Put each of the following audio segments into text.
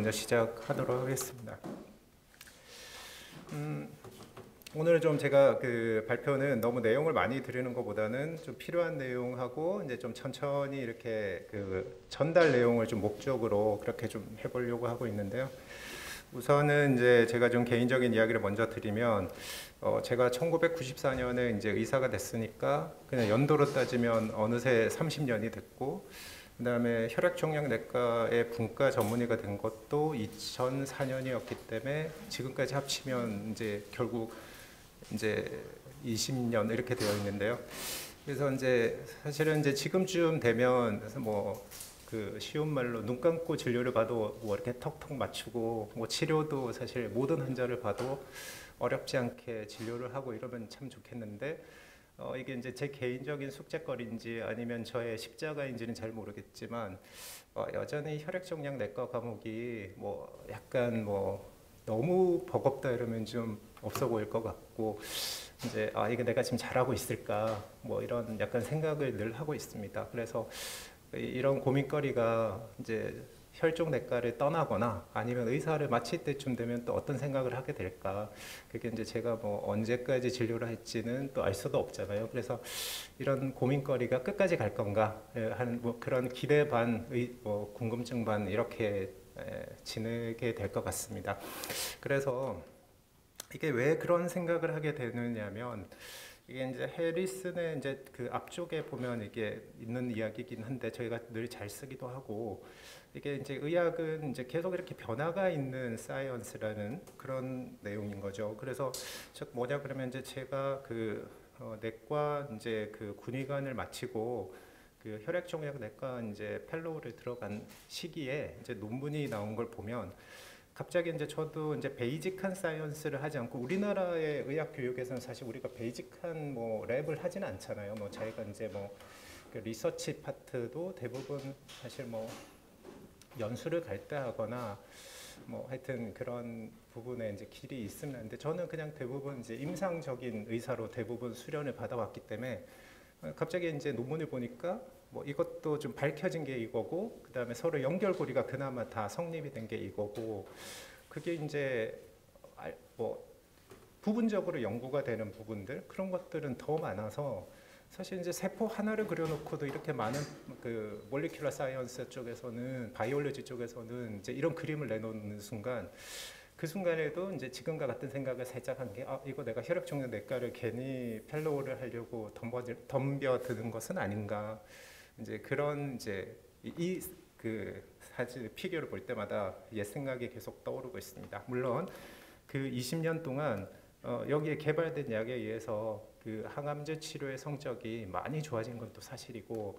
먼저 시작하도록 하겠습니다. 오늘 좀 제가 그 발표는 너무 내용을 많이 드리는 것보다는 좀 필요한 내용하고 이제 좀 천천히 이렇게 그 전달 내용을 좀 목적으로 그렇게 좀 해보려고 하고 있는데요. 우선은 이제 제가 좀 개인적인 이야기를 먼저 드리면, 제가 1994년에 이제 의사가 됐으니까 그냥 연도로 따지면 어느새 30년이 됐고, 그다음에 혈액종양내과의 분과 전문의가 된 것도 2004년이었기 때문에 지금까지 합치면 이제 결국 이제 20년 이렇게 되어 있는데요. 그래서 이제 사실은 이제 지금쯤 되면 그래서 뭐 그 쉬운 말로 눈 감고 진료를 봐도 뭐 이렇게 턱턱 맞추고 뭐 치료도 사실 모든 환자를 봐도 어렵지 않게 진료를 하고 이러면 참 좋겠는데, 이게 이제 제 개인적인 숙제거리인지 아니면 저의 십자가인지는 잘 모르겠지만, 여전히 혈액종양내과 과목이 뭐 약간 뭐 너무 버겁다 이러면 좀 없어 보일 것 같고, 이제 이게 내가 지금 잘하고 있을까 뭐 이런 약간 생각을 늘 하고 있습니다. 그래서 이런 고민거리가 이제 혈종내과를 떠나거나 아니면 의사를 마칠 때쯤 되면 또 어떤 생각을 하게 될까, 그게 이제 제가 뭐 언제까지 진료를 할지는 또 알 수도 없잖아요. 그래서 이런 고민거리가 끝까지 갈 건가 하는 뭐 그런 기대 반, 뭐 궁금증 반 이렇게 지내게 될 것 같습니다. 그래서 이게 왜 그런 생각을 하게 되느냐면, 이게 이제 해리슨의 이제 그 앞쪽에 보면 이게 있는 이야기이긴 한데 저희가 늘 잘 쓰기도 하고, 이게 이제 의학은 이제 계속 이렇게 변화가 있는 사이언스라는 그런 내용인 거죠. 그래서 즉 뭐냐 그러면 이제 제가 그 내과 이제 그 군의관을 마치고 그 혈액종양내과 이제 펠로우를 들어간 시기에 이제 논문이 나온 걸 보면, 갑자기 이제 저도 이제 베이직한 사이언스를 하지 않고, 우리나라의 의학 교육에서는 사실 우리가 베이직한 뭐 랩을 하지는 않잖아요. 뭐 저희가 이제 뭐 그 리서치 파트도 대부분 사실 뭐 연수를 갈 때 하거나 뭐 하여튼 그런 부분에 이제 길이 있으면 하는데, 저는 그냥 대부분 이제 임상적인 의사로 대부분 수련을 받아왔기 때문에 갑자기 이제 논문을 보니까 뭐 이것도 좀 밝혀진 게 이거고, 그 다음에 서로 연결고리가 그나마 다 성립이 된 게 이거고, 그게 이제 뭐 부분적으로 연구가 되는 부분들, 그런 것들은 더 많아서, 사실 이제 세포 하나를 그려놓고도 이렇게 많은 그 몰리큘러 사이언스 쪽에서는, 바이올로지 쪽에서는 이제 이런 그림을 내놓는 순간, 그 순간에도 이제 지금과 같은 생각을 살짝 한 게, 이거 내가 혈액종양내과를 괜히 펠로우를 하려고 덤벼드는 것은 아닌가, 이제 그런 이제 이 그 사진 피규어를 볼 때마다 옛 생각이 계속 떠오르고 있습니다. 물론 그 20년 동안 여기에 개발된 약에 의해서 그 항암제 치료의 성적이 많이 좋아진 건 또 사실이고,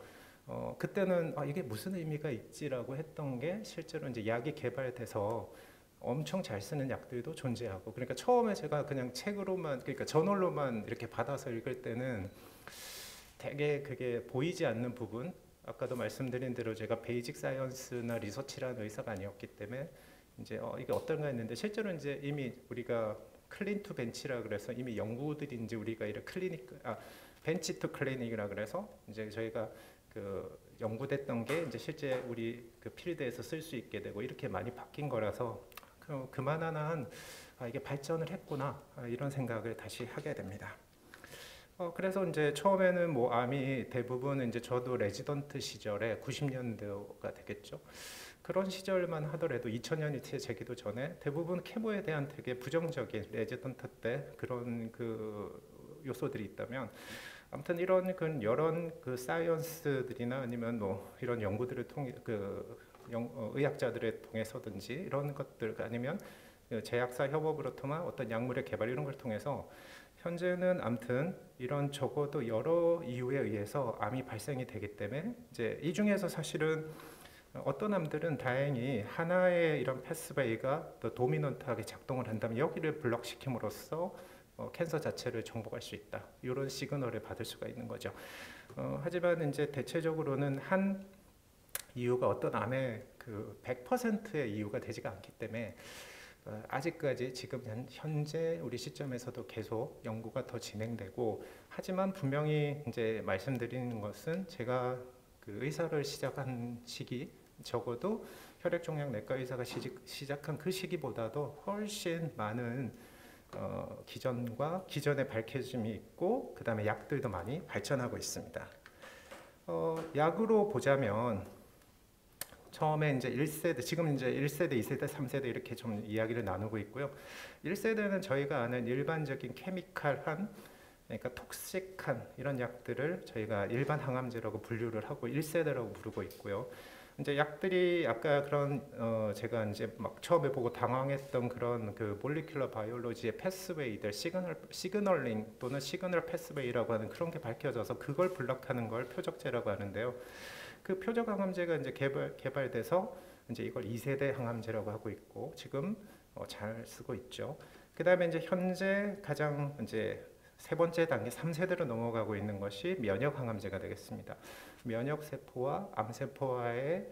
그때는 이게 무슨 의미가 있지라고 했던 게 실제로 이제 약이 개발돼서 엄청 잘 쓰는 약들도 존재하고, 그러니까 처음에 제가 그냥 책으로만, 그러니까 저널로만 이렇게 받아서 읽을 때는 되게 그게 보이지 않는 부분, 아까도 말씀드린 대로 제가 베이직 사이언스나 리서치라는 의사가 아니었기 때문에 이제 이게 어떤가 했는데, 실제로 이제 이미 우리가 클린 투 벤치라 그래서 이미 연구들이 이제 우리가 이런 벤치 투 클리닉이라 그래서 이제 저희가 그 연구됐던 게 이제 실제 우리 그 필드에서 쓸 수 있게 되고 이렇게 많이 바뀐 거라서 그만한 이게 발전을 했구나, 이런 생각을 다시 하게 됩니다. 그래서 이제 처음에는 뭐 암이 대부분 이제 저도 레지던트 시절에 90년대가 되겠죠. 그런 시절만 하더라도 2000년이 되기도 전에 대부분 케모에 대한 되게 부정적인 레지던트 때 그런 그 요소들이 있다면, 아무튼 이런 여러 그 사이언스들이나 아니면 뭐 이런 연구들을 통해 의학자들을 통해서든지 이런 것들, 아니면 제약사 협업으로 통한 어떤 약물의 개발, 이런 걸 통해서 현재는 아무튼 이런 적어도 여러 이유에 의해서 암이 발생이 되기 때문에, 이제 이 중에서 사실은 어떤 암들은 다행히 하나의 이런 패스웨이가 더 도미넌트하게 작동을 한다면 여기를 블럭시킴으로써 캔서 자체를 정복할 수 있다, 이런 시그널을 받을 수가 있는 거죠. 하지만 이제 대체적으로는 한 이유가 어떤 암의 그 100%의 이유가 되지가 않기 때문에, 아직까지 지금 현재 우리 시점에서도 계속 연구가 더 진행되고, 하지만 분명히 이제 말씀드리는 것은 제가 그 의사를 시작한 시기, 적어도 혈액종양 내과 의사가 시작한 그 시기보다도 훨씬 많은 기전의 밝혀짐이 있고, 그 다음에 약들도 많이 발전하고 있습니다. 약으로 보자면 처음에 이제 1세대, 지금 이제 1세대, 2세대, 3세대 이렇게 좀 이야기를 나누고 있고요. 1세대는 저희가 아는 일반적인 케미칼한, 그러니까 톡식한 이런 약들을 저희가 일반 항암제라고 분류를 하고 1세대라고 부르고 있고요. 이제 약들이 아까 그런 제가 이제 막 처음에 보고 당황했던 그런 그 몰리큘러 바이올로지의 패스웨이들, 시그널링 또는 시그널 패스웨이라고 하는 그런 게 밝혀져서 그걸 블록하는 걸 표적제라고 하는데요. 그 표적 항암제가 이제 개발돼서 이제 이걸 2세대 항암제라고 하고 있고 지금 잘 쓰고 있죠. 그다음에 이제 현재 가장 이제 세 번째 단계 3세대로 넘어가고 있는 것이 면역 항암제가 되겠습니다. 면역 세포와 암 세포와의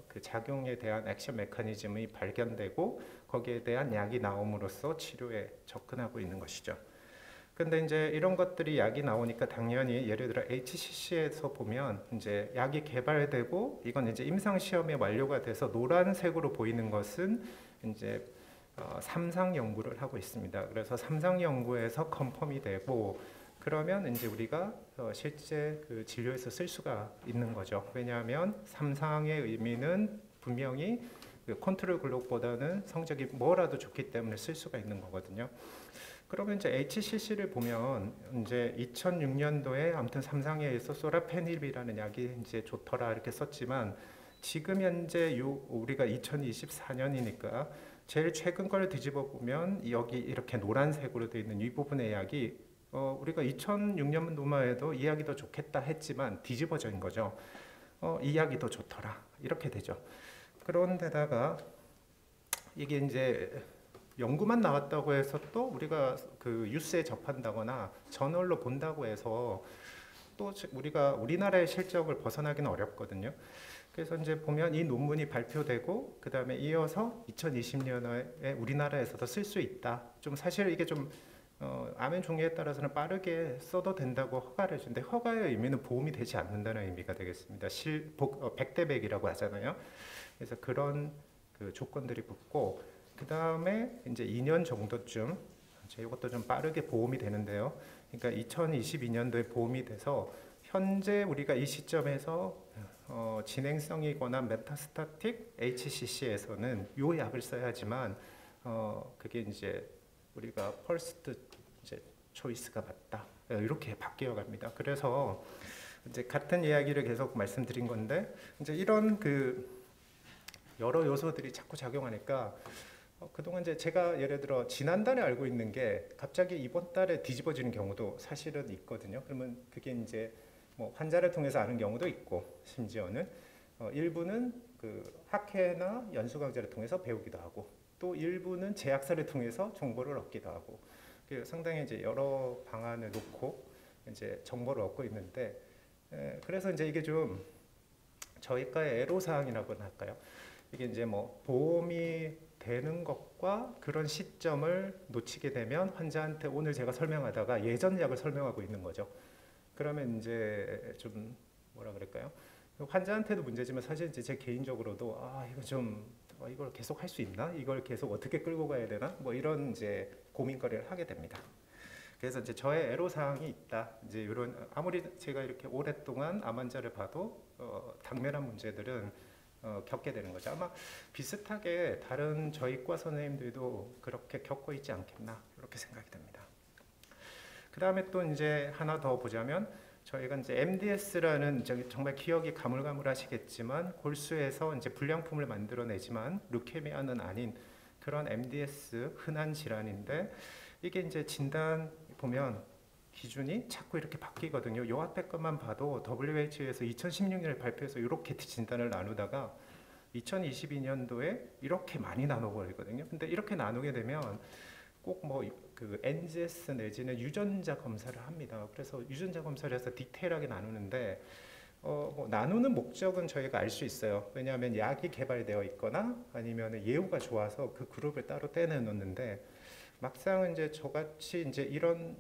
그 작용에 대한 액션 메커니즘이 발견되고 거기에 대한 약이 나옴으로써 치료에 접근하고 있는 것이죠. 근데 이제 이런 것들이 약이 나오니까 당연히 예를 들어 HCC에서 보면 이제 약이 개발되고 이건 이제 임상 시험에 완료가 돼서 노란색으로 보이는 것은 이제 3상 연구를 하고 있습니다. 그래서 3상 연구에서 컨펌이 되고 그러면 이제 우리가 실제 그 진료에서 쓸 수가 있는 거죠. 왜냐하면 3상의 의미는 분명히 그 컨트롤 글록보다는 성적이 뭐라도 좋기 때문에 쓸 수가 있는 거거든요. 그러면 이제 HCC를 보면 이제 2006년도에 아무튼 3상에서 소라페닙이라는 약이 이제 좋더라 이렇게 썼지만 지금 현재 우리가 2024년이니까 제일 최근 걸 뒤집어 보면 여기 이렇게 노란색으로 되어 있는 이 부분의 약이 우리가 2006년도만 해도 이 약이 더 좋겠다 했지만 뒤집어진 거죠. 이 약이 더 좋더라 이렇게 되죠. 그런데다가 이게 이제 연구만 나왔다고 해서 또 우리가 그 뉴스에 접한다거나 저널로 본다고 해서 또 우리가 우리나라의 실적을 벗어나기는 어렵거든요. 그래서 이제 보면 이 논문이 발표되고 그 다음에 이어서 2020년에 우리나라에서도 쓸 수 있다. 좀 사실 이게 좀 암의 종류에 따라서는 빠르게 써도 된다고 허가를 주는데 허가의 의미는 보험이 되지 않는다는 의미가 되겠습니다. 100대 100이라고 하잖아요. 그래서 그런 그 조건들이 붙고 그 다음에 이제 2년 정도쯤 이것도 좀 빠르게 보험이 되는데요. 그러니까 2022년도에 보험이 돼서 현재 우리가 이 시점에서 진행성이거나 메타스타틱 HCC에서는 요 약을 써야지만 그게 이제 우리가 퍼스트 이제 초이스가 맞다 이렇게 바뀌어 갑니다. 그래서 이제 같은 이야기를 계속 말씀드린 건데 이제 이런 그 여러 요소들이 자꾸 작용하니까 그동안 이제 제가 예를 들어 지난달에 알고 있는 게 갑자기 이번 달에 뒤집어지는 경우도 사실은 있거든요. 그러면 그게 이제 뭐 환자를 통해서 아는 경우도 있고 심지어는 일부는 그 학회나 연수 강좌를 통해서 배우기도 하고 또 일부는 제약사를 통해서 정보를 얻기도 하고 상당히 이제 여러 방안을 놓고 이제 정보를 얻고 있는데 그래서 이제 이게 좀 저희과의 애로사항이라고나 할까요? 이게 이제 뭐 보험이 되는 것과 그런 시점을 놓치게 되면 환자한테 오늘 제가 설명하다가 예전 약을 설명하고 있는 거죠. 그러면 이제 좀 뭐라 그럴까요? 환자한테도 문제지만 사실 이제 제 개인적으로도 이거 좀 이걸 계속 할 수 있나? 이걸 계속 어떻게 끌고 가야 되나? 뭐 이런 이제 고민거리를 하게 됩니다. 그래서 이제 저의 애로사항이 있다. 이제 이런 아무리 제가 이렇게 오랫동안 암 환자를 봐도 당면한 문제들은 겪게 되는 거죠. 아마 비슷하게 다른 저희과 선생님들도 그렇게 겪고 있지 않겠나 이렇게 생각이 됩니다. 그 다음에 또 이제 하나 더 보자면 저희가 이제 MDS라는 정말 기억이 가물가물하시겠지만 골수에서 이제 불량품을 만들어내지만 루케미아는 아닌 그런 MDS 흔한 질환인데 이게 이제 진단 보면 기준이 자꾸 이렇게 바뀌거든요. 요 앞에 것만 봐도 WHO에서 2016년에 발표해서 이렇게 진단을 나누다가 2022년도에 이렇게 많이 나눠버리거든요. 근데 이렇게 나누게 되면 꼭 뭐 그 NGS 내지는 유전자 검사를 합니다. 그래서 유전자 검사를 해서 디테일하게 나누는데 뭐 나누는 목적은 저희가 알 수 있어요. 왜냐하면 약이 개발되어 있거나 아니면 예후가 좋아서 그 그룹을 따로 떼내놓는데 막상 이제 저같이 이제 이런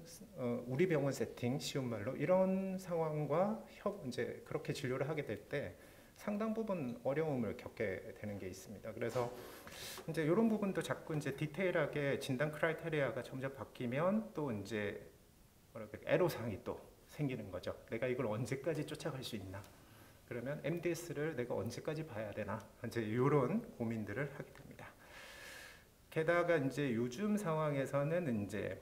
우리 병원 세팅 쉬운 말로 이런 상황과 이제 그렇게 진료를 하게 될 때 상당 부분 어려움을 겪게 되는 게 있습니다. 그래서 이제 이런 부분도 자꾸 이제 디테일하게 진단 크라이테리아가 점점 바뀌면 또 이제 뭐랄까 애로사항이 또 생기는 거죠. 내가 이걸 언제까지 쫓아갈 수 있나? 그러면 MDS를 내가 언제까지 봐야 되나? 이제 이런 고민들을 하게 됩니다. 게다가 이제 요즘 상황에서는 이제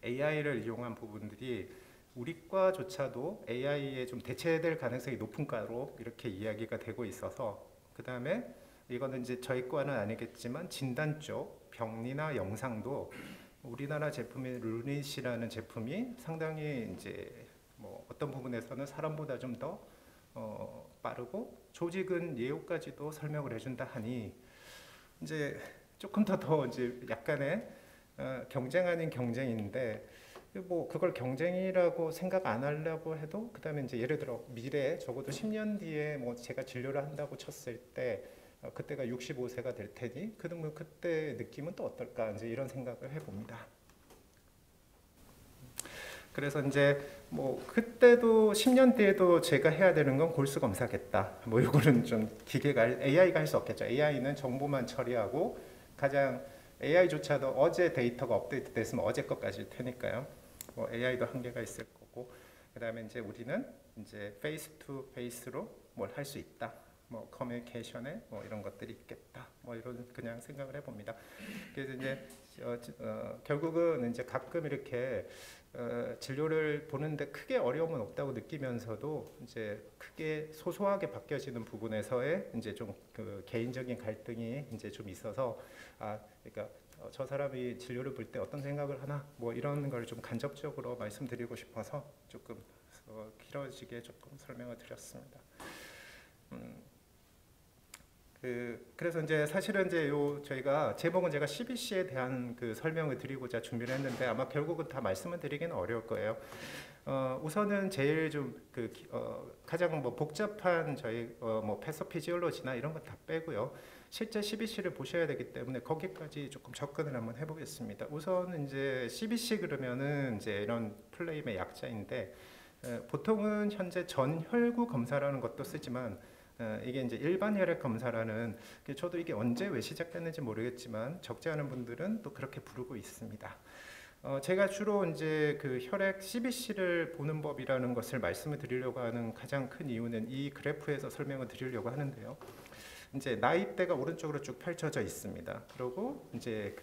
AI를 이용한 부분들이 우리 과조차도 AI에 좀 대체될 가능성이 높은 과로 이렇게 이야기가 되고 있어서, 그 다음에 이거는 이제 저희 과는 아니겠지만 진단 쪽 병리나 영상도 우리나라 제품인 루닛이라는 제품이 상당히 이제 뭐 어떤 부분에서는 사람보다 좀 더 빠르고 조직은 예후까지도 설명을 해준다 하니 이제 조금 더 이제 약간의 경쟁 아닌 경쟁인데, 뭐 그걸 경쟁이라고 생각 안 하려고 해도, 그다음에 이제 예를 들어 미래에 적어도 10년 뒤에 뭐 제가 진료를 한다고 쳤을 때 그때가 65세가 될 테니 그러면 그때 느낌은 또 어떨까, 이제 이런 생각을 해봅니다. 그래서 이제 뭐 그때도 10년 뒤에도 제가 해야 되는 건 골수 검사겠다. 뭐 이거는 좀 기계가 AI가 할 수 없겠죠. AI는 정보만 처리하고, 가장 AI조차도 어제 데이터가 업데이트 됐으면 어제 것까지 테니까요. 뭐 AI도 한계가 있을 거고, 그다음에 이제 우리는 이제 페이스 투 페이스로 뭘 할 수 있다. 뭐 커뮤니케이션에 뭐 이런 것들이 있겠다. 뭐 이런 그냥 생각을 해봅니다. 그래서 이제 결국은 이제 가끔 이렇게 진료를 보는데 크게 어려움은 없다고 느끼면서도 이제 크게 소소하게 바뀌어지는 부분에서의 이제 좀 그 개인적인 갈등이 이제 좀 있어서, 그러니까 저 사람이 진료를 볼 때 어떤 생각을 하나, 뭐 이런 걸 좀 간접적으로 말씀드리고 싶어서 조금 길어지게 조금 설명을 드렸습니다. 그래서 이제 사실은 이제 저희가 제목은 제가 CBC에 대한 그 설명을 드리고자 준비를 했는데 아마 결국은 다 말씀을 드리기는 어려울 거예요. 우선은 제일 좀 가장 뭐 복잡한 저희 뭐 패서피지올로지나 이런 거 다 빼고요. 실제 CBC를 보셔야 되기 때문에 거기까지 조금 접근을 한번 해보겠습니다. 우선 이제 CBC 그러면은 이제 이런 플레임의 약자인데, 보통은 현재 전혈구 검사라는 것도 쓰지만 이게 이제 일반 혈액 검사라는, 저도 이게 언제 왜 시작됐는지 모르겠지만 적지 않은 분들은 또 그렇게 부르고 있습니다. 제가 주로 이제 그 혈액 CBC를 보는 법이라는 것을 말씀을 드리려고 하는 가장 큰 이유는 이 그래프에서 설명을 드리려고 하는데요. 이제 나이대가 오른쪽으로 쭉 펼쳐져 있습니다. 그리고 이제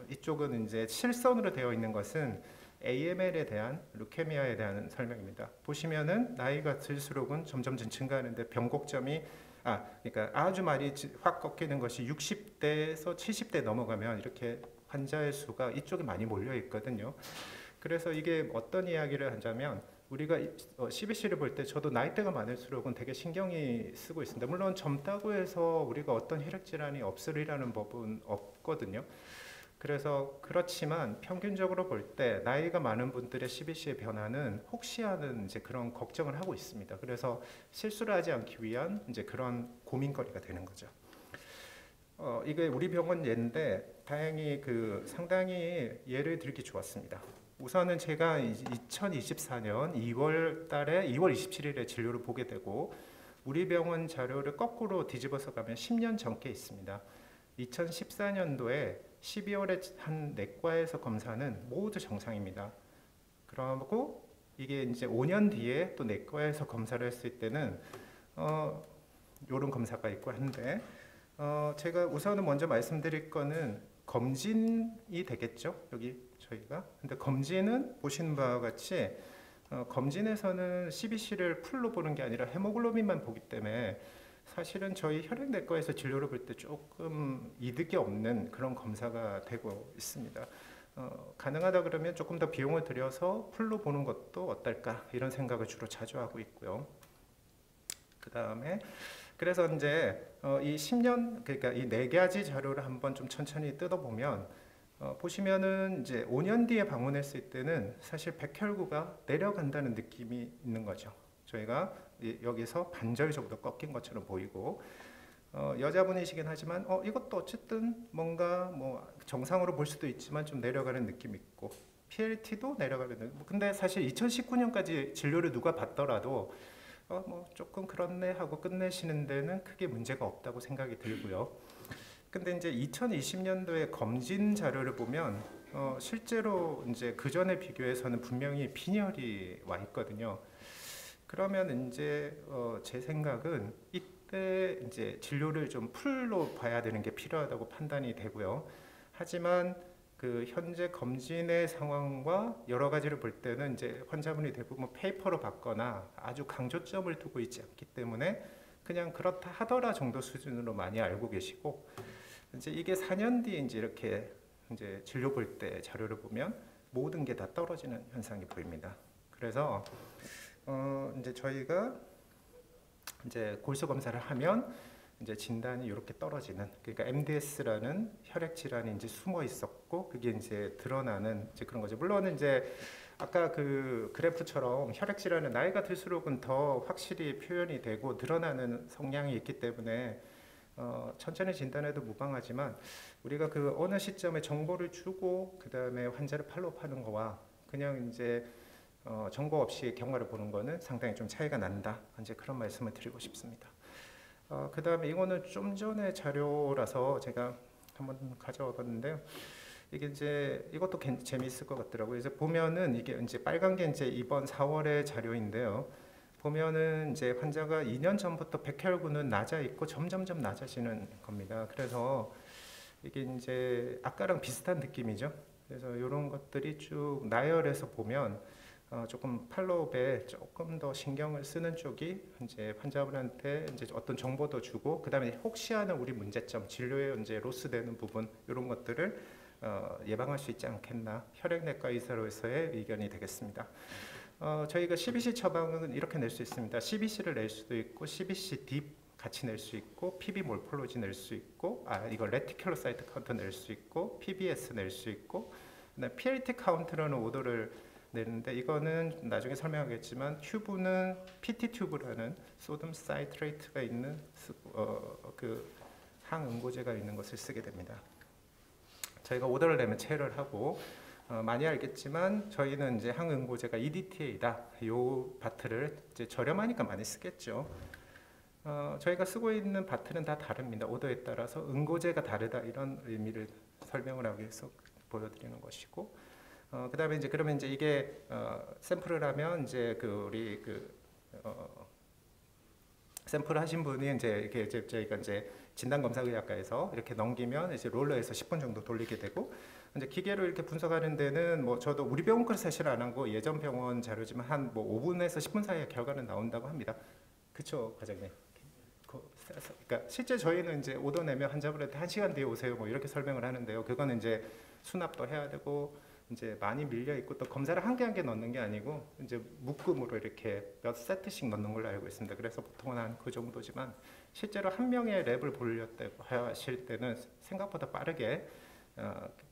이쪽은 이제 실선으로 되어 있는 것은 AML에 대한, 루케미아에 대한 설명입니다. 보시면은 나이가 들수록은 점점 증가하는데 변곡점이 그러니까 아주 많이 확 꺾이는 것이 60대에서 70대 넘어가면 이렇게 환자의 수가 이쪽에 많이 몰려 있거든요. 그래서 이게 어떤 이야기를 하자면, 우리가 CBC를 볼 때 저도 나이대가 많을수록은 되게 신경이 쓰고 있습니다. 물론 젊다고 해서 우리가 어떤 혈액 질환이 없으리라는 법은 없거든요. 그래서 그렇지만 평균적으로 볼 때 나이가 많은 분들의 CBC의 변화는 혹시 하는 이제 그런 걱정을 하고 있습니다. 그래서 실수를 하지 않기 위한 이제 그런 고민거리가 되는 거죠. 이게 우리 병원 예인데 다행히 상당히 예를 들기 좋았습니다. 우선은 제가 2024년 2월 달에 2월 27일에 진료를 보게 되고, 우리 병원 자료를 거꾸로 뒤집어서 가면 10년 전께 있습니다. 2014년도에 12월에 한 내과에서 검사는 모두 정상입니다. 그러고 이게 이제 5년 뒤에 또 내과에서 검사를 했을 때는 이런 검사가 있고 한데, 제가 우선은 먼저 말씀드릴 거는 검진이 되겠죠. 여기 저희가. 근데 검진은 보시는 바와 같이 검진에서는 CBC를 풀로 보는 게 아니라 헤모글로빈만 보기 때문에 사실은 저희 혈액내과에서 진료를 볼 때 조금 이득이 없는 그런 검사가 되고 있습니다. 가능하다 그러면 조금 더 비용을 들여서 풀로 보는 것도 어떨까, 이런 생각을 주로 자주 하고 있고요. 그 다음에 그래서 이제 이 10년, 그러니까 이 4가지 자료를 한번 좀 천천히 뜯어보면 보시면은 이제 5년 뒤에 방문했을 때는 사실 백혈구가 내려간다는 느낌이 있는 거죠. 저희가 여기서 반절 정도 꺾인 것처럼 보이고, 여자분이시긴 하지만 이것도 어쨌든 뭔가 뭐 정상으로 볼 수도 있지만 좀 내려가는 느낌이 있고, PLT도 내려가는 느낌. 근데 사실 2019년까지 진료를 누가 받더라도 뭐 조금 그렇네 하고 끝내시는 데는 크게 문제가 없다고 생각이 들고요. 근데 이제 2020년도에 검진 자료를 보면 실제로 이제 그 전에 비교해서는 분명히 빈혈이 와 있거든요. 그러면 이제 제 생각은 이때 이제 진료를 좀 풀로 봐야 되는 게 필요하다고 판단이 되고요. 하지만 그 현재 검진의 상황과 여러 가지를 볼 때는 이제 환자분이 대부분 페이퍼로 받거나 아주 강조점을 두고 있지 않기 때문에 그냥 그렇다 하더라 정도 수준으로 많이 알고 계시고, 이제 이게 4년 뒤에 이제 이렇게 이제 진료 볼 때 자료를 보면 모든 게 다 떨어지는 현상이 보입니다. 그래서 이제 저희가 이제 골수 검사를 하면 이제 진단이 이렇게 떨어지는, 그러니까 MDS라는 혈액 질환이 이제 숨어 있었고 그게 이제 드러나는 이제 그런 거죠. 물론 이제 아까 그 그래프처럼 혈액 질환은 나이가 들수록은 더 확실히 표현이 되고 드러나는 성향이 있기 때문에 천천히 진단해도 무방하지만, 우리가 그 어느 시점에 정보를 주고 그 다음에 환자를 팔로우하는 거와 그냥 이제 정보 없이 경과를 보는 거는 상당히 좀 차이가 난다. 이제 그런 말씀을 드리고 싶습니다. 그 다음에 이거는 좀 전에 자료라서 제가 한번 가져와 봤는데요. 이게 이제 이것도 재미있을 것 같더라고요. 그래서 보면은 이게 이제 빨간 게 이제 이번 4월의 자료인데요. 보면은 이제 환자가 2년 전부터 백혈구는 낮아 있고 점점점 낮아지는 겁니다. 그래서 이게 이제 아까랑 비슷한 느낌이죠. 그래서 이런 것들이 쭉 나열해서 보면 조금 팔로우업에 조금 더 신경을 쓰는 쪽이 이제 환자분한테 이제 어떤 정보도 주고, 그 다음에 혹시 하는 우리 문제점, 진료에 이제 로스되는 부분, 이런 것들을 예방할 수 있지 않겠나, 혈액내과 의사로서의 의견이 되겠습니다. 저희가 CBC 처방은 이렇게 낼 수 있습니다. CBC를 낼 수도 있고, CBC 딥 같이 낼 수 있고, PB 몰폴로지 낼 수 있고, 이거 레티큘로사이트 카운트 낼 수 있고, PBS 낼 수 있고, 그다음에 PLT 카운트라는 오더를 내는데, 이거는 나중에 설명하겠지만 튜브는 PT 튜브라는 소듐 사이트레이트가 있는 그 항응고제가 있는 것을 쓰게 됩니다. 저희가 오더를 내면 체를 하고, 많이 알겠지만 저희는 이제 항응고제가 EDTA다. 이 바트를 이제 저렴하니까 많이 쓰겠죠. 저희가 쓰고 있는 바트는 다 다릅니다. 오더에 따라서 응고제가 다르다, 이런 의미를 설명을 하기 위해서 보여드리는 것이고, 그 다음에 이제 그러면 이제 이게 샘플을 하면 이제 그 우리 그 샘플 하신 분이 이제 이렇게 저희가 이제 진단검사의학과에서 이렇게 넘기면 이제 롤러에서 10분 정도 돌리게 되고, 이제 기계로 이렇게 분석하는 데는 뭐 저도 우리 병원 걸 사실 안 하고 예전 병원 자료지만 한 뭐 5분에서 10분 사이에 결과는 나온다고 합니다. 그쵸, 과장님? 그러니까 실제 저희는 이제 오더 내면 환자분한테 1시간 뒤에 오세요 뭐 이렇게 설명을 하는데요. 그거는 이제 수납도 해야 되고 이제 많이 밀려 있고, 또 검사를 한 개 한 개 넣는 게 아니고 이제 묶음으로 이렇게 몇 세트씩 넣는 걸로 알고 있습니다. 그래서 보통은 한 그 정도지만, 실제로 한 명의 랩을 보려고 하실 때는 생각보다 빠르게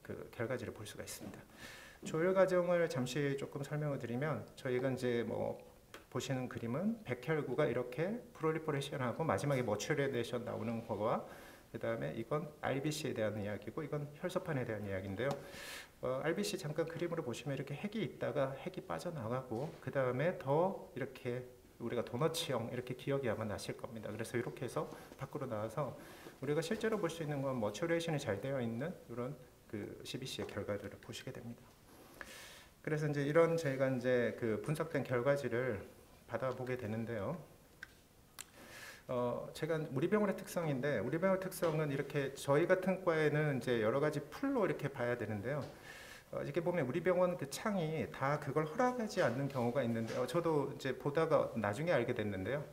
그 결과지를 볼 수가 있습니다. 조율 과정을 잠시 조금 설명을 드리면, 저희가 이제 뭐 보시는 그림은 백혈구가 이렇게 프롤리퍼레이션하고 마지막에 머추레이션 나오는 거와, 그 다음에 이건 RBC에 대한 이야기고, 이건 혈소판에 대한 이야기인데요. RBC 잠깐 그림으로 보시면 이렇게 핵이 있다가 핵이 빠져나가고, 그 다음에 더 이렇게 우리가 도너츠형 이렇게 기억이 아마 나실 겁니다. 그래서 이렇게 해서 밖으로 나와서 우리가 실제로 볼 수 있는 건 머추레이션이 잘 되어 있는 이런 그 CBC의 결과들을 보시게 됩니다. 그래서 이제 이런 저희가 이제 그 분석된 결과지를 받아보게 되는데요. 제가 우리 병원의 특성인데, 우리 병원의 특성은 이렇게 저희 같은 과에는 이제 여러 가지 풀로 이렇게 봐야 되는데요. 이렇게 보면 우리 병원 그 창이 다 그걸 허락하지 않는 경우가 있는데, 저도 이제 보다가 나중에 알게 됐는데요.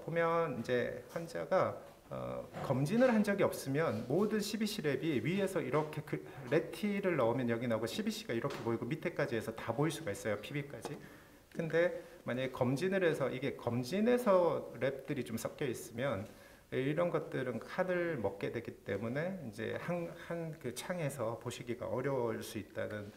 보면 이제 환자가 검진을 한 적이 없으면 모든 CBC 랩이 위에서 이렇게 레티를 넣으면 여기 나오고 CBC가 이렇게 보이고 밑에까지 해서 다 보일 수가 있어요. PB까지. 근데 만약에 검진을 해서 이게 검진에서 랩들이 좀 섞여 있으면 이런 것들은 칸을 먹게 되기 때문에 이제 한 그 창에서 보시기가 어려울 수 있다는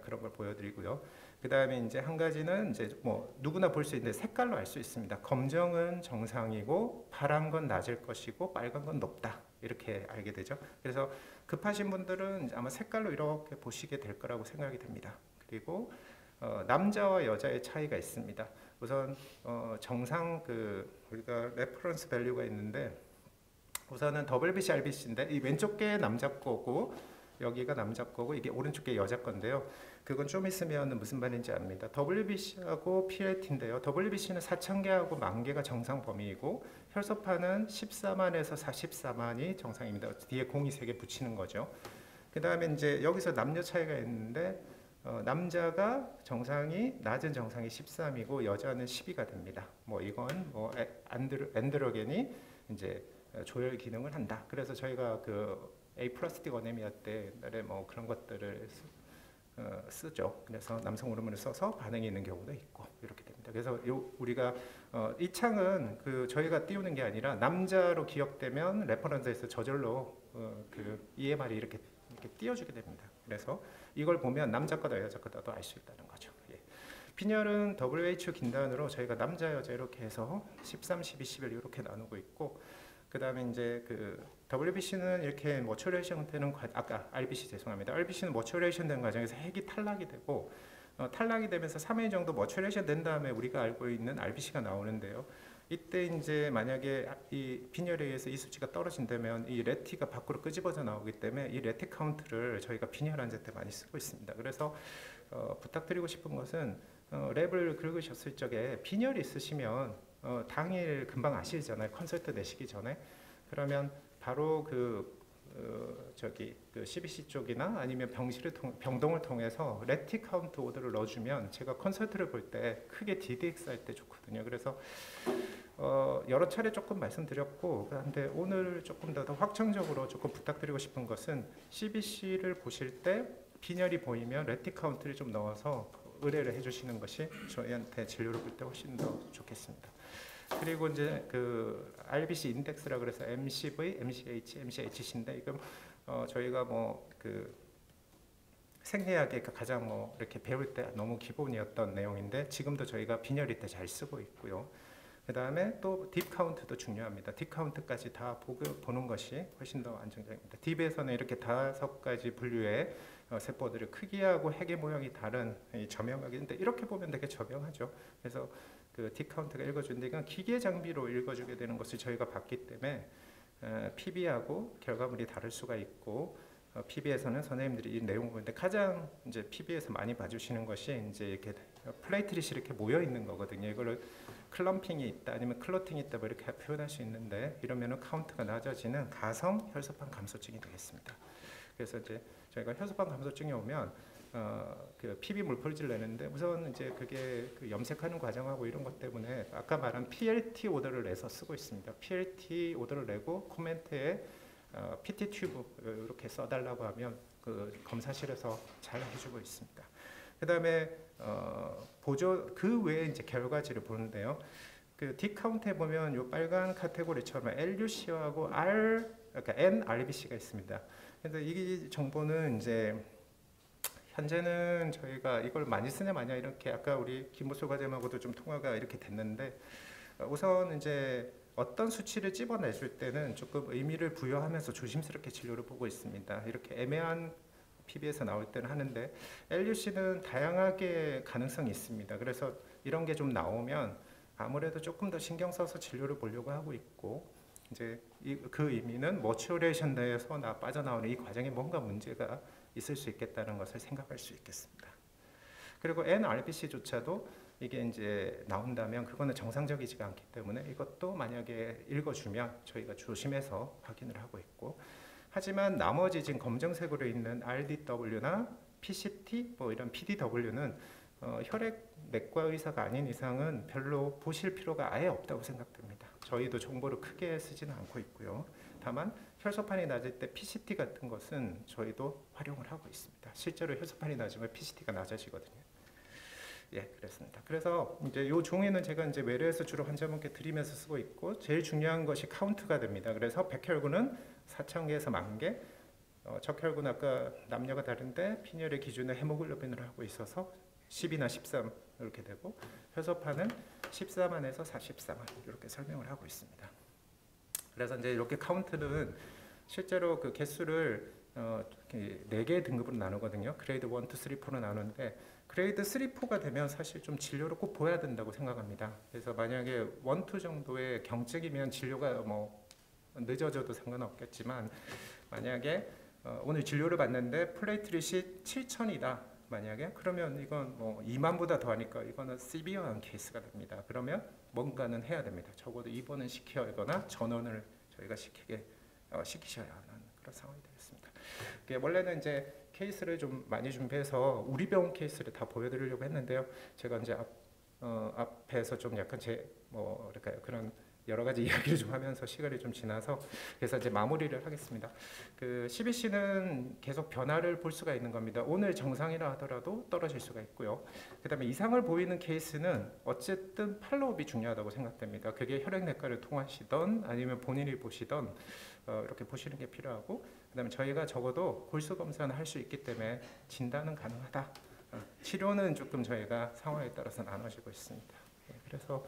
그런 걸 보여드리고요. 그 다음에 이제 한 가지는 이제 뭐 누구나 볼 수 있는데 색깔로 알 수 있습니다. 검정은 정상이고 파란 건 낮을 것이고 빨간 건 높다, 이렇게 알게 되죠. 그래서 급하신 분들은 아마 색깔로 이렇게 보시게 될 거라고 생각이 됩니다. 그리고 남자와 여자의 차이가 있습니다. 우선 정상 우리가 레퍼런스 밸류가 있는데 우선은 WBC, RBC인데 이 왼쪽 게 남자 거고 여기가 남자 거고 이게 오른쪽 게 여자 건데요. 그건 좀 있으면 무슨 말인지 압니다. WBC하고 PLT인데요. WBC는 4,000개하고 10,000개가 정상 범위이고 혈소판은 14만에서 44만이 정상입니다. 뒤에 공이 3개 붙이는 거죠. 그 다음에 이제 여기서 남녀 차이가 있는데 남자가 정상이 낮은 정상이 13이고 여자는 12가 됩니다. 뭐 이건 뭐 안드로겐이 이제 조혈 기능을 한다. 그래서 저희가 에이플라스틱 어네미아 때 옛날에 뭐 그런 것들을 쓰죠. 그래서 남성 호르몬을 써서 반응이 있는 경우도 있고 이렇게 됩니다. 그래서 우리가 이 창은 저희가 띄우는 게 아니라 남자로 기억되면 레퍼런스에서 저절로 EMR이 이렇게 띄워주게 됩니다. 그래서 이걸 보면 남자 거다 여자 거다도 알 수 있다는 거죠. 예. 빈혈은 WHO 진단으로 저희가 남자 여자 이렇게 해서 13, 12, 11 이렇게 나누고 있고 그 다음에 이제 WBC는 이렇게 머추레이션 되는 아까 RBC 죄송합니다. RBC는 머추레이션 되는 과정에서 핵이 탈락이 되고 탈락이 되면서 3회 정도 머추레이션 된 다음에 우리가 알고 있는 RBC가 나오는데요. 이때 이제 만약에 이 빈혈에 의해서 이 수치가 떨어진다면 이 레티가 밖으로 끄집어져 나오기 때문에 이 레티 카운트를 저희가 빈혈 환자 때 많이 쓰고 있습니다. 그래서 부탁드리고 싶은 것은 랩을 긁으셨을 적에 빈혈이 있으시면 당일 금방 아시잖아요. 컨설트 내시기 전에. 그러면 바로 CBC 쪽이나 아니면 병동을 통해서 레티 카운트 오더를 넣어주면 제가 컨설트를 볼 때 크게 DDX 할 때 좋거든요. 그래서 여러 차례 조금 말씀드렸고 그런데 오늘 조금 더 확정적으로 조금 부탁드리고 싶은 것은 CBC를 보실 때 빈혈이 보이면 레티 카운트를 좀 넣어서 의뢰를 해주시는 것이 저희한테 진료를 볼 때 훨씬 더 좋겠습니다. 그리고 이제 RBC 인덱스라 그래서 MCV, MCH, MCHC인데 이건 저희가 생리학에 가장 이렇게 배울 때 너무 기본이었던 내용인데 지금도 저희가 빈혈일 때 잘 쓰고 있고요. 그 다음에 또 딥 카운트도 중요합니다. 딥 카운트까지 다 보는 것이 훨씬 더 안정적입니다. 딥에서는 이렇게 5가지 분류의 세포들의 크기하고 핵의 모양이 다른 저명하게인데 이렇게 보면 되게 저명하죠. 그래서 딥 카운트가 읽어주는데 이건 기계 장비로 읽어주게 되는 것을 저희가 봤기 때문에 PB하고 결과물이 다를 수가 있고 PB에서는 선생님들이 이 내용을 보는데 가장 이제 PB에서 많이 봐주시는 것이 이제 이렇게 플레이트릿이 이렇게 모여 있는 거거든요. 이거를 클럼핑이 있다 아니면 클로팅이 있다 뭐 이렇게 표현할 수 있는데 이러면은 카운트가 낮아지는 가성 혈소판 감소증이 되겠습니다. 그래서 이제 저희가 혈소판 감소증이 오면 PB 물풀이를 내는데 우선 이제 그게 염색하는 과정하고 이런 것 때문에 아까 말한 PLT 오더를 내서 쓰고 있습니다. PLT 오더를 내고 코멘트에 PT 튜브 이렇게 써달라고 하면 검사실에서 잘 해주고 있습니다. 그 다음에 보조 외에 이제 결과지를 보는데요. D 카운트에 보면 요 빨간 카테고리처럼 LUC하고 그러니까 NRBC가 있습니다. 그래서 이 정보는 이제 현재는 저희가 이걸 많이 쓰냐 마냐 이렇게 아까 우리 김보수 과장하고도 좀 통화가 이렇게 됐는데 우선 이제 어떤 수치를 찝어내줄 때는 조금 의미를 부여하면서 조심스럽게 진료를 보고 있습니다. 이렇게 애매한 PB에서 나올 때는 하는데 LUC는 다양하게 가능성이 있습니다. 그래서 이런 게 좀 나오면 아무래도 조금 더 신경 써서 진료를 보려고 하고 있고 이제 그 의미는 머추레이션 내에서 빠져나오는 이 과정에 뭔가 문제가 있을 수 있겠다는 것을 생각할 수 있겠습니다. 그리고 NRBC조차도 이게 이제 나온다면 그거는 정상적이지가 않기 때문에 이것도 만약에 읽어주면 저희가 조심해서 확인을 하고 있고 하지만 나머지 지금 검정색으로 있는 RDW나 PCT 뭐 이런 PDW는 혈액 내과 의사가 아닌 이상은 별로 보실 필요가 아예 없다고 생각됩니다. 저희도 정보를 크게 쓰지는 않고 있고요. 다만 혈소판이 낮을 때 PCT 같은 것은 저희도 활용을 하고 있습니다. 실제로 혈소판이 낮으면 PCT가 낮아지거든요. 예, 그렇습니다. 그래서 이제 요 종이는 제가 이제 외래에서 주로 환자분께 드리면서 쓰고 있고 제일 중요한 것이 카운트가 됩니다. 그래서 백혈구는 4,000개에서 10,000개, 적혈구는 아까 남녀가 다른데 빈혈의 기준에 헤모글로빈을 하고 있어서 10이나 13 이렇게 되고 혈소판은 14만에서 44만 이렇게 설명을 하고 있습니다. 그래서 이제 이렇게 카운트는 실제로 그 개수를 4개의 등급으로 나누거든요. 그레이드 1, 2, 3, 4로 나누는데 그레이드 3, 4가 되면 사실 좀 진료를 꼭 보야 된다고 생각합니다. 그래서 만약에 1, 2 정도의 경증이면 진료가 뭐 늦어져도 상관없겠지만 만약에 오늘 진료를 받는데 플레이트릿이 7,000이다. 만약에 그러면 이건 뭐 2만보다 더하니까 이거는 시비어한 케이스가 됩니다. 그러면 뭔가는 해야 됩니다. 적어도 입원은 시켜야거나 전원을 저희가 시키셔야 하는 그런 상황이 되겠습니다. 원래는 이제 케이스를 좀 많이 준비해서 우리 병원 케이스를 다 보여드리려고 했는데요. 제가 이제 앞에서 좀 약간 뭐랄까요 그런 여러 가지 이야기를 좀 하면서 시간이 좀 지나서 그래서 이제 마무리를 하겠습니다. 그 CBC는 계속 변화를 볼 수가 있는 겁니다. 오늘 정상이라 하더라도 떨어질 수가 있고요. 그다음에 이상을 보이는 케이스는 어쨌든 팔로업이 중요하다고 생각됩니다. 그게 혈액내과를 통하시던 아니면 본인이 보시던 이렇게 보시는 게 필요하고 그다음에 저희가 적어도 골수 검사는 할 수 있기 때문에 진단은 가능하다. 치료는 조금 저희가 상황에 따라서 나눠지고 있습니다. 그래서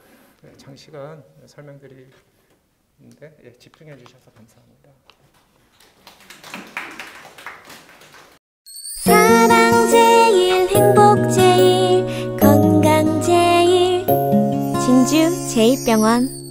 장시간 설명드리는데 집중해 주셔서 감사합니다. 사랑 제일, 행복 제일, 건강 제일, 진주 제1병원.